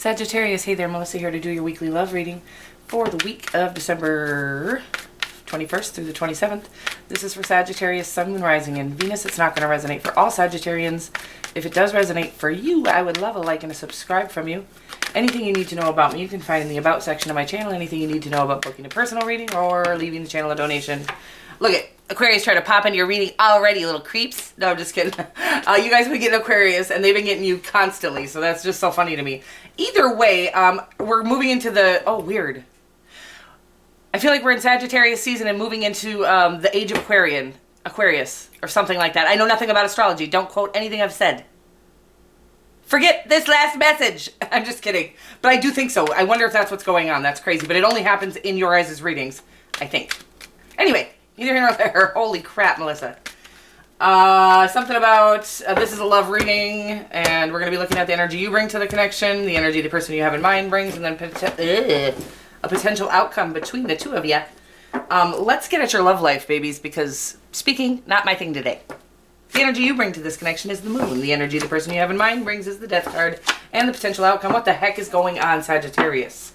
Sagittarius, hey there, Melissa here to do your weekly love reading for the week of December 21st through the 27th. This is for Sagittarius, Sun, Moon, Rising, and Venus. It's not going to resonate for all Sagittarians. If it does resonate for you, I would love a like and a subscribe from you. Anything you need to know about me, you can find in the About section of my channel. Anything you need to know about booking a personal reading or leaving the channel a donation. Look at Aquarius trying to pop into your reading already, little creeps. No, I'm just kidding. You guys have been getting Aquarius, and they've been getting you constantly, so that's just so funny to me. Either way, we're moving into the... Oh, weird. I feel like we're in Sagittarius season and moving into the age of Aquarius, or something like that. I know nothing about astrology. Don't quote anything I've said. Forget this last message. I'm just kidding. But I do think so. I wonder if that's what's going on. That's crazy. But it only happens in your guys' readings, I think. Anyway, neither here nor there. Holy crap, Melissa. Something about, this is a love reading, and we're going to be looking at the energy you bring to the connection, the energy the person you have in mind brings, and then a potential outcome between the two of you. Let's get at your love life, babies, because speaking, not my thing today. The energy you bring to this connection is the moon. The energy the person you have in mind brings is the death card, and the potential outcome. What the heck is going on, Sagittarius?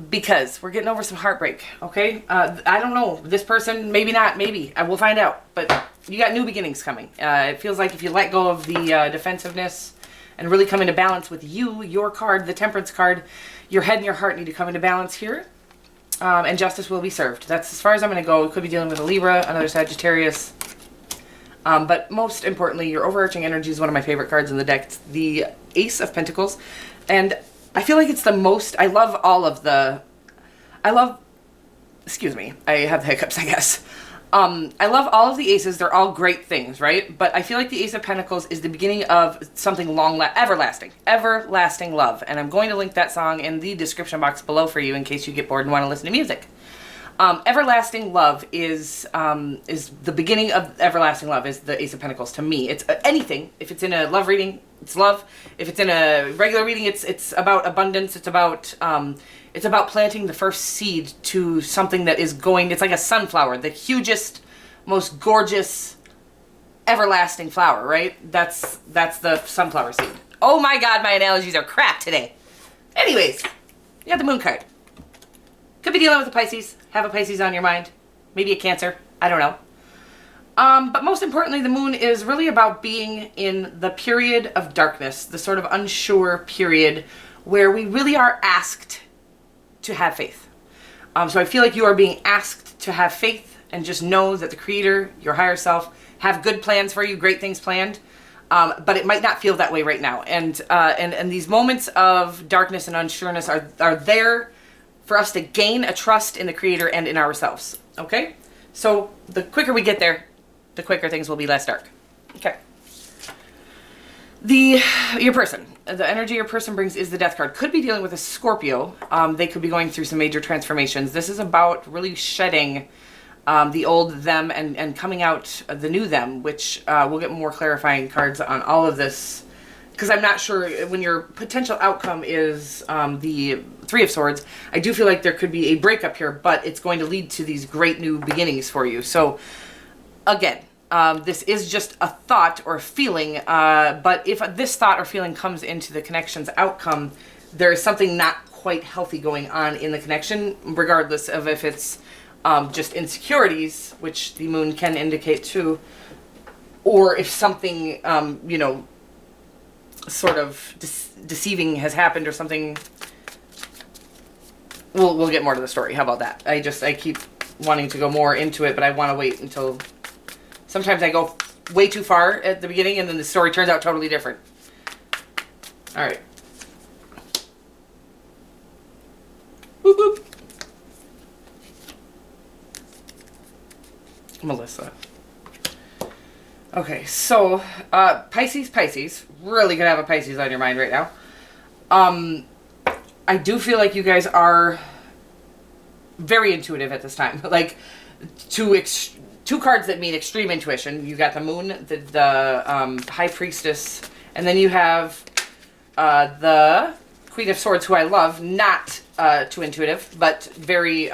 Because we're getting over some heartbreak, okay? I don't know. This person, maybe not, maybe. I will find out. But you got new beginnings coming. It feels like if you let go of the defensiveness and really come into balance with you, your card, the Temperance card, your head and your heart need to come into balance here. And justice will be served. That's as far as I'm going to go. We could be dealing with a Libra, another Sagittarius. But most importantly, your overarching energy is one of my favorite cards in the deck. It's the Ace of Pentacles. And I feel like it's the most, I love all of the, excuse me, I have the hiccups, I guess. I love all of the aces. They're all great things, right? But I feel like the Ace of Pentacles is the beginning of something everlasting love. And I'm going to link that song in the description box below for you in case you get bored and want to listen to music. Everlasting love is the beginning of everlasting love is the Ace of Pentacles to me. It's anything. If it's in a love reading, it's love. If it's in a regular reading, it's about abundance. It's about planting the first seed to something that is going. It's like a sunflower, the hugest, most gorgeous, everlasting flower, right? That's the sunflower seed. Oh my God, my analogies are crap today. Anyways, you got the moon card. Could be dealing with a Pisces. Have a Pisces on your mind. Maybe a Cancer. I don't know. But most importantly, the moon is really about being in the period of darkness, the sort of unsure period where we really are asked to have faith. So I feel like you are being asked to have faith and just know that the Creator, your higher self, have good plans for you, great things planned. But it might not feel that way right now. And these moments of darkness and unsureness are there for us to gain a trust in the Creator and in ourselves. Okay? So the quicker we get there, the quicker things will be less dark. Okay. Your person. The energy your person brings is the Death card. Could be dealing with a Scorpio. They could be going through some major transformations. This is about really shedding the old them and coming out the new them, which we'll get more clarifying cards on all of this. Because I'm not sure when your potential outcome is the Three of Swords, I do feel like there could be a breakup here, but it's going to lead to these great new beginnings for you. So, again, this is just a thought or a feeling, but if this thought or feeling comes into the connection's outcome, there is something not quite healthy going on in the connection, regardless of if it's just insecurities, which the moon can indicate too, or if something, sort of deceiving has happened or something. We'll get more to the story. How about that? I keep wanting to go more into it, but I want to wait until... Sometimes I go way too far at the beginning and then the story turns out totally different. All right. Boop, boop. Melissa. Okay, so Pisces, really gonna have a Pisces on your mind right now. I do feel like you guys are very intuitive at this time. Like two cards that mean extreme intuition. You got the moon, the High Priestess, and then you have the Queen of Swords, who I love. Not too intuitive, but very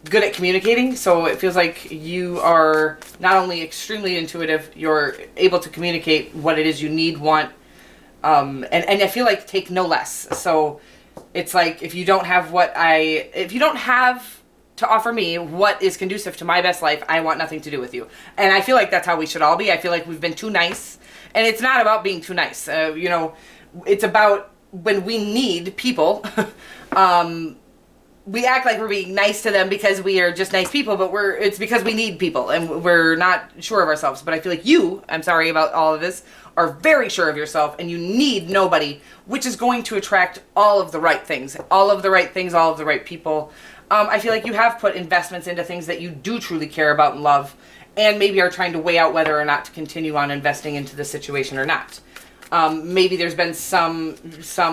good at communicating. So it feels like you are not only extremely intuitive, you're able to communicate what it is you need, want, and I feel like take no less. So it's like, if you don't have to offer me what is conducive to my best life, I want nothing to do with you. And I feel like that's how we should all be. I feel like we've been too nice, and it's not about being too nice. It's about when we need people, we act like we're being nice to them because we are just nice people, but it's because we need people and we're not sure of ourselves. But I feel like I'm sorry about all of this, are very sure of yourself, and you need nobody, which is going to attract all of the right things, all of the right people. I feel like you have put investments into things that you do truly care about and love, and maybe are trying to weigh out whether or not to continue on investing into the situation or not. Maybe there's been some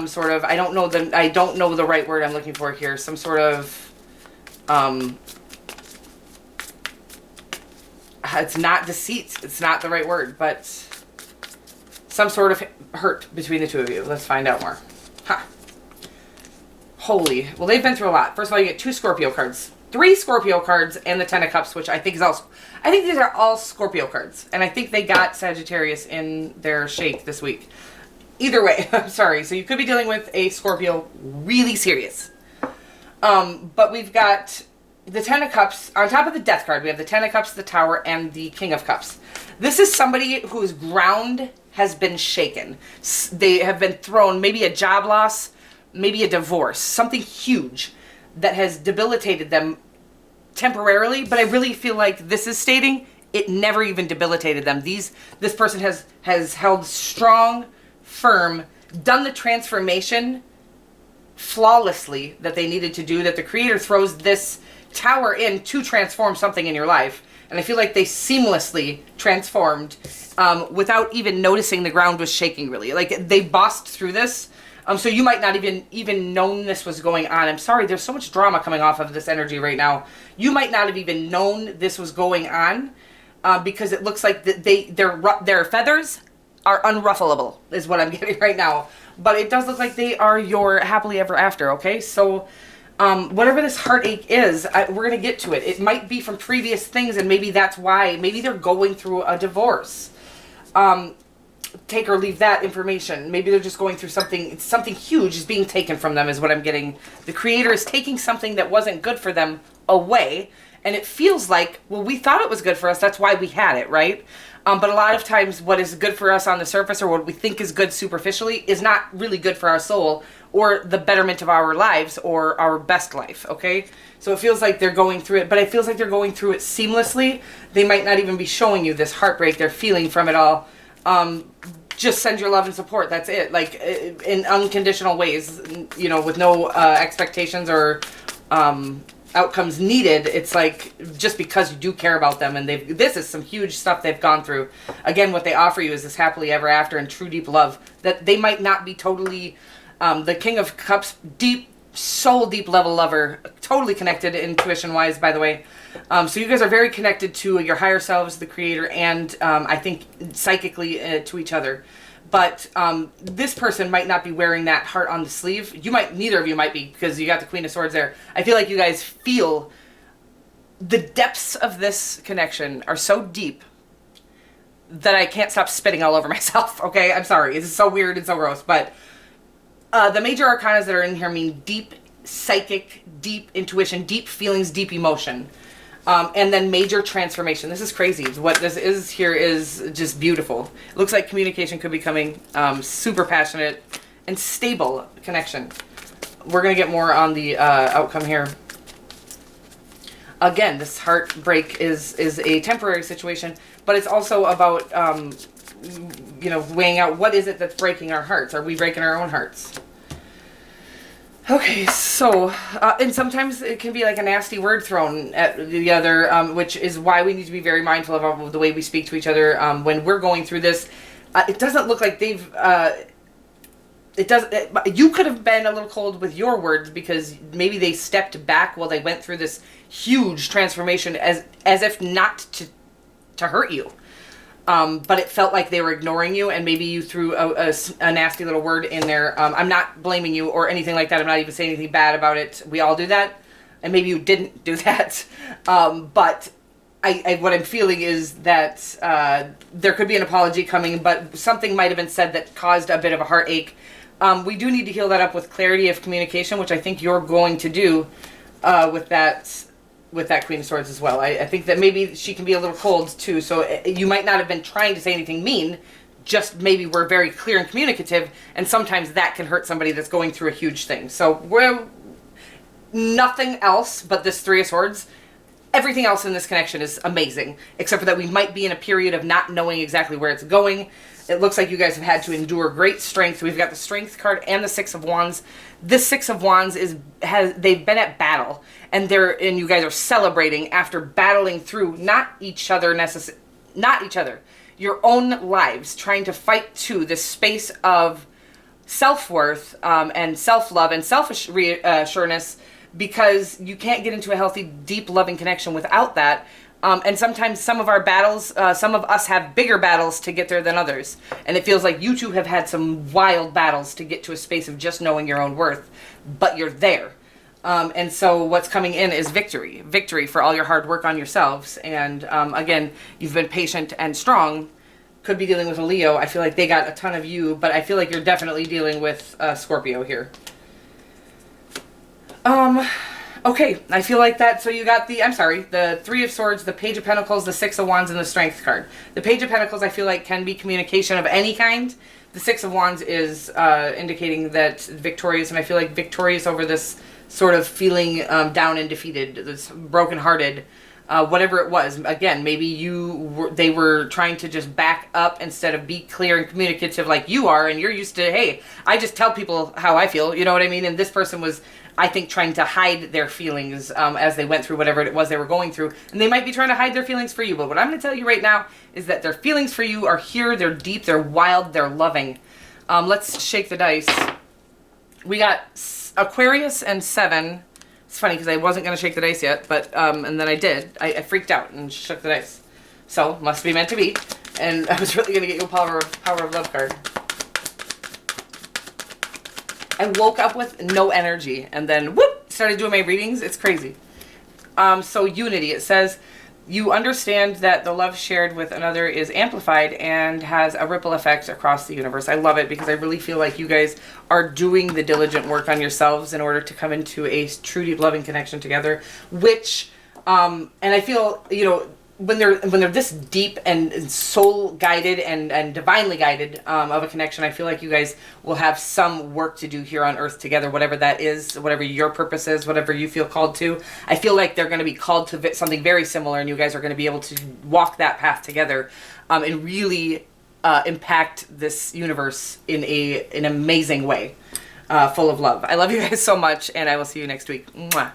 sort of, I don't know the right word I'm looking for here, some sort of, it's not deceit, it's not the right word, but some sort of hurt between the two of you. Let's find out more. Holy, well, they've been through a lot. First of all, you get 2 Scorpio cards, 3 Scorpio cards, and the Ten of Cups, which I think these are all Scorpio cards, and I think they got Sagittarius in their shake this week. Either way, I'm sorry. So you could be dealing with a Scorpio really serious. But we've got the Ten of Cups. On top of the Death card, we have the Ten of Cups, the Tower, and the King of Cups. This is somebody whose ground has been shaken. They have been thrown, maybe a job loss, maybe a divorce, something huge that has debilitated them temporarily, but I really feel like this is stating it never even debilitated them. This person has held strong, firm, done the transformation flawlessly that they needed to do, that the Creator throws this Tower in to transform something in your life. And I feel like they seamlessly transformed without even noticing the ground was shaking, really. Like, they bossed through this. So you might not even known this was going on. I'm sorry, there's so much drama coming off of this energy right now. You might not have even known this was going on because it looks like their feathers are unruffleable, is what I'm getting right now. But it does look like they are your happily ever after, okay? So whatever this heartache is, we're going to get to it. It might be from previous things, and maybe that's why. Maybe they're going through a divorce. Take or leave that information. Maybe they're just going through something huge is being taken from them, is what I'm getting. The Creator is taking something that wasn't good for them away, and it feels like, well, we thought it was good for us, that's why we had it, right? But a lot of times what is good for us on the surface, or what we think is good superficially, is not really good for our soul or the betterment of our lives or our best life, okay? So it feels like they're going through it, but it feels like they're going through it seamlessly. They might not even be showing you this heartbreak they're feeling from it all. Just send your love and support. That's it. Like, in unconditional ways, with no expectations or outcomes needed. It's like, just because you do care about them, and this is some huge stuff they've gone through. Again, what they offer you is this happily ever after and true deep love that they might not be totally, the King of Cups, deep, soul deep level lover, totally connected intuition wise, by the way. So you guys are very connected to your higher selves, the Creator, and I think psychically to each other. But this person might not be wearing that heart on the sleeve. Neither of you might be, because you got the Queen of Swords there. I feel like you guys feel the depths of this connection are so deep that I can't stop spitting all over myself. Okay, I'm sorry. It's so weird and so gross. But the major arcanas that are in here mean deep psychic, deep intuition, deep feelings, deep emotion. And then major transformation. This is crazy. What this is here is just beautiful. It looks like communication could be coming, super passionate and stable connection. We're going to get more on the outcome here. Again, this heartbreak is a temporary situation, but it's also about, weighing out what is it that's breaking our hearts. Are we breaking our own hearts? Okay, so, and sometimes it can be like a nasty word thrown at the other, which is why we need to be very mindful of the way we speak to each other when we're going through this. It doesn't look like they've, you could have been a little cold with your words because maybe they stepped back while they went through this huge transformation as if not to hurt you. But it felt like they were ignoring you, and maybe you threw a nasty little word in there. I'm not blaming you or anything like that. I'm not even saying anything bad about it. We all do that. and maybe you didn't do that, but what I'm feeling is that there could be an apology coming, but something might have been said that caused a bit of a heartache. We do need to heal that up with clarity of communication, which I think you're going to do with that Queen of Swords as well. I think that maybe she can be a little cold too, so you might not have been trying to say anything mean, just maybe we're very clear and communicative, and sometimes that can hurt somebody that's going through a huge thing. So we're nothing else but this Three of Swords. Everything else in this connection is amazing, except for that we might be in a period of not knowing exactly where it's going. It looks like you guys have had to endure great strength. We've got the Strength card and the Six of Wands. This Six of Wands they've been at battle, and you guys are celebrating after battling through not each other, your own lives, trying to fight to this space of self-worth and self-love and self-assuredness, because you can't get into a healthy, deep, loving connection without that. And sometimes some of our battles, some of us have bigger battles to get there than others. And it feels like you two have had some wild battles to get to a space of just knowing your own worth, but you're there. And so what's coming in is victory. Victory for all your hard work on yourselves. And again, you've been patient and strong. Could be dealing with a Leo. I feel like they got a ton of you, but I feel like you're definitely dealing with Scorpio here. Okay, I feel like that. So you got the Three of Swords, the Page of Pentacles, the Six of Wands, and the Strength card. The Page of Pentacles, I feel like, can be communication of any kind. The Six of Wands is indicating that victorious, and I feel like victorious over this sort of feeling down and defeated, this brokenhearted, whatever it was. Again, maybe they were trying to just back up instead of be clear and communicative like you are, and you're used to, hey, I just tell people how I feel, you know what I mean? And this person was, I think, trying to hide their feelings as they went through whatever it was they were going through. And they might be trying to hide their feelings for you, but what I'm going to tell you right now is that their feelings for you are here, they're deep, they're wild, they're loving. Let's shake the dice. We got Aquarius and 7. It's funny because I wasn't going to shake the dice yet, but and then I did. I freaked out and shook the dice. So, must be meant to be. And I was really going to get you a Power of Love card. I woke up with no energy and then whoop, started doing my readings. It's crazy. So unity, it says, you understand that the love shared with another is amplified and has a ripple effect across the universe. I love it because I really feel like you guys are doing the diligent work on yourselves in order to come into a true, deep, loving connection together, which, and I feel, you know, when they're this deep and soul guided and divinely guided of a connection, I feel like you guys will have some work to do here on earth together, whatever that is, whatever your purpose is, whatever you feel called to. I feel like they're going to be called to something very similar, and you guys are going to be able to walk that path together and really impact this universe in an amazing way, full of love. I love you guys so much, and I will see you next week. Mwah.